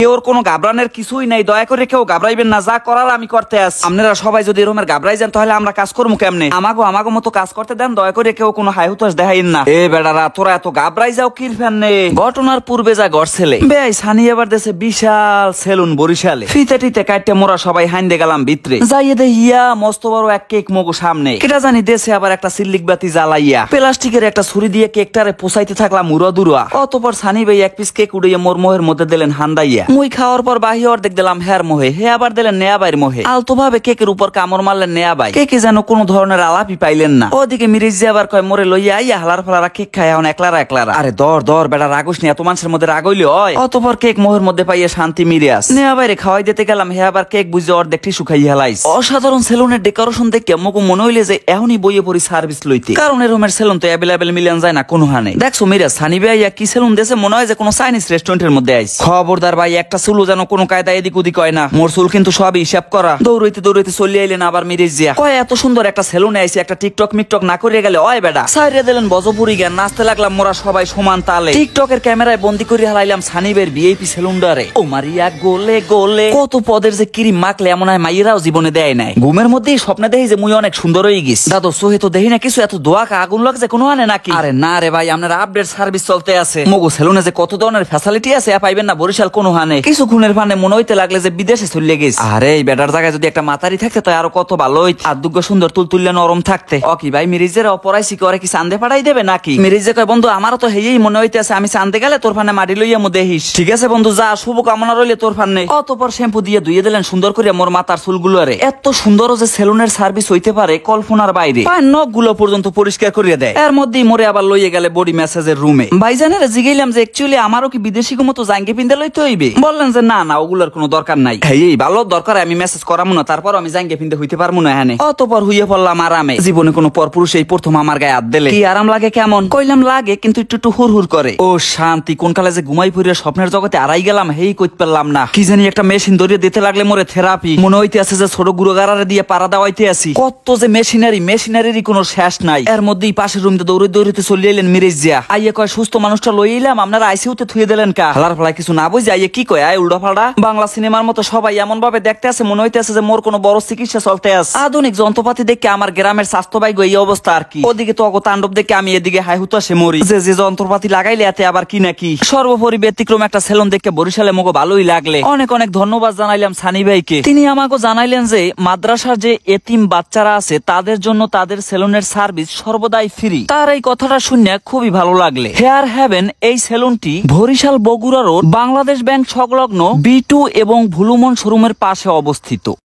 ওর কোনো ঘাবড়ানোর কিছুই নাই, দয়া করে কেউ ঘাবড়াইবেন না, যা করার আমি করতে আসি। আপনারা সবাই যদি এরকমের ঘাবড়াই যান তাহলে আমরা কাজ করবো কেমনে? আমাকে মতো কাজ করতে দেন, দয়া করে কেউ কোনো হাই হুতাশ দেখাইন না। এ বেড়ারা তোরা এত ঘাবড়াই যাও কির ফ্যানে? ঘটনার পূর্বে যা ঘটছেলে বেই সানি এবার দেশে বিশাল সেলুন বরিশালে ফিতে টিতে কাটতে মোরা সবাই হাইন্দে গেলাম ভিতরে যাইয়ে দে ইয়া মস্ত বড় এক কেক মগো সামনে কেটা জানি দেশে আবার একটা সিল্লিক বাতি জ্বালাইয়া প্লাস্টিকের একটা ছুরি দিয়ে কেকটারে পোষাইতে থাকলাম উড়া দুরা। অতপর সানি ভাই এক পিস কেক উড়িয়ে মোর মোহের মধ্যে দিলেন হান্দাইয়া। মুই খাওয়ার পর বাহি অর্ধেক দিলাম হের মোহে, হে আবার দিলেন নেয়া বাইর মোহে। আলতো ভাবে কেকের উপর কামড় মারলেন নেয়া বাই। কেকে যেন কোনো ধরনের আলাপই পাইলেন না। ওদিকে মিরিজ আবার কয় মোরে লইয়া আইয়া হালার ফালারা কেক খায় এখন একলারা। আরে দর বেটা রাগুস নি, এত মানুষের মধ্যে রাগ হইলে হয়? অতপর কেক মোহের মধ্যে পাইয়া শান্তি মিরিয়াস নেয়া বাইরে খাওয়াই দিতে গেলাম, হে আবার কেক বুঝে অর্ধেক টিস্যু খাইয়া হেলাইস। অসাধারণ সেলুনের ডেকোরেশন দেখে মগো মনে হইলে যে এখনই বইয়ে পড়ি সার্ভিস লইতে, কারণ এরকমের সেলুন তো অ্যাভেলেবেল মিলিয়ন যায় না কোনো হানে। দেখছো মিরাজ সানি ভাই কি সেলুন দেশে মনে হয় যে কোনো চাইনিজ রেস্টুরেন্টের মধ্যে আইস। খবরদার ভাই একটা চুলও যেন কোনো কায়দা এদিক ওদিক হয় না, মোর চুল কিন্তু সবই হিসাব করা। দৌড়াইতে চলে আইলেন আবার মিরিজ জিয়া কয় এত সুন্দর একটা সেলুনে আইসি, একটা টিকটক মিকটক না করে গেলে হয় বেটা। সাইরে দিলেন বজপুরি গান, নাচতে লাগলাম মোরা সবাই সমান তালে। টিকটকের ক্যামেরায় বন্দি করে হারাইলাম সানিবের ভিআইপি সেলুনডারে। ও মারিয়া গোলে গোলে কত পদের যে ক্রিম মাখলে এমন হয় মাইয়েরাও জীবনে দেয় নাই। ঘুমের মধ্যেই স্বপ্নে দেখি যে মুই অনেক সুন্দর হয়ে গেছি। দাদু সোহে তো দেখি না কিছু, এত দোয়া আগুন লাগছে কোনো আনে নাকি? আরে না রে ভাই, আপনার আপডেট সার্ভিস চলতে আছে। মগো সেলুনে যে কত ধরনের ফ্যাসিলিটি আছে পাইবেন না বরিশাল কোনো হানে। কিছু খুনের ফানে মনে হইতে লাগলে যে বিদেশে চলে গেছে। আরে এই বেটার জায়গায় যদি একটা মাতারি থাকতে তো আরো কত ভালো হইত। আর দুগ্গ সুন্দর তুলতুল্লে নরম থাকতে। ও কি ভাই মিরিজের অপরাইছি করে কি চান্দে পাঠাই দেবে নাকি? মিরিজে কয় বন্ধু আমারও তো হেই মনে হইতে আছে, আমি চান্দে গেলে তোর ফানে মাটি লইয়া মো দেখিস। ঠিক আছে বন্ধু যা, শুভ কামনা রইলে তোর ফানে। অতপর শ্যাম্পু দিয়ে ধুয়ে দিলেন সুন্দর করে মোর মাথার চুলগুলো। রে এত সুন্দর যে সেলুনের সার্ভিস হইতে পারে কল্পনার বাইরে। নখ গুলো পর্যন্ত পরিষ্কার করিয়ে দেয়। এর মধ্যেই মোরে আবার লইয়ে গেলে বডি ম্যাসাজের রুমে। ভাইজানের জিগাইলাম যে অ্যাকচুয়ালি আমারও কি বিদেশি মতো জাঙ্গি পিন্দে লইতে হইবে? বললেন যে না ওগুলোর কোনো দরকার নাই, এই ভালো দরকার আমি মেসেজ করামু না, তারপর আমি জাঙ্গি পিন্দে হইতে পারবো না এখানে। অতপর হইয়ে পড়লাম আরামে। জীবনে কোনো পরপুরুষ এই প্রথম আমার গায়ে হাত দিলে কি আরাম লাগে কেমন? কইলাম লাগে কিন্তু একটু হুর করে। ও শান্তি, কোন কালে যে ঘুমাই পড়িয়া স্বপ্নের জগতে আড়াই গেলাম হেই কইতে পারলাম না। কি জানি একটা মেশিন ধরিয়ে দিতে লাগলে মোরে থেরাপি মনে হইতে আছে যে ছোট গুড়োগারারে দিয়ে পাড়া দেওয়াইতে আছি। কত যে মেশিনারির কোনো শেষ নাই। এর মধ্যেই পাশের রুমে দৌড়াইতে চলে এলেন মিরিজ জিয়া। আইয়া কয় সুস্থ মানুষটা লই এলাম, আপনারা আইসিউতে থুয়ে দিলেন কা? হালার ফেলা কিছু না বুঝে আইয়া কি কয় আয় উল্টা ফাল্টা। বাংলা সিনেমার মতো সবাই এমন ভাবে দেখতে আছে মনে হইতে আছে যে মোর কোনো বড় চিকিৎসা চলতে আছে। আধুনিক যন্ত্রপাতি দেখে আমার গ্রামের স্বাস্থ্য বাইগ এই অবস্থা আর কি। ওদিকে তো তাণ্ডব দেখে আমি এদিকে হাই হুতাশে মরি যে যন্ত্রপাতি লাগাইলে এতে আবার কি নাকি। সর্বোপরি ব্যতিক্রম একটা সেলুন দেখে বরিশালে মগো ভালোই লাগলে। অনেক ধন্যবাদ জানাইলাম সানি ভাইকে। তিনি আমাকে জানাইলেন যে মাদ্রাসার যে এতিম বাচ্চারা আছে তাদের জন্য তাদের সেলুনের সার্ভিস সর্বদাই ফ্রি। তার এই কথাটা শুনে খুবই ভালো লাগলে। হেয়ার হেভেন এই সেলুনটি বরিশাল বগুড়া রোড বাংলাদেশ ব্যাংক সংলগ্ন B2 এবং ভুলুমন শোরুমের পাশে অবস্থিত।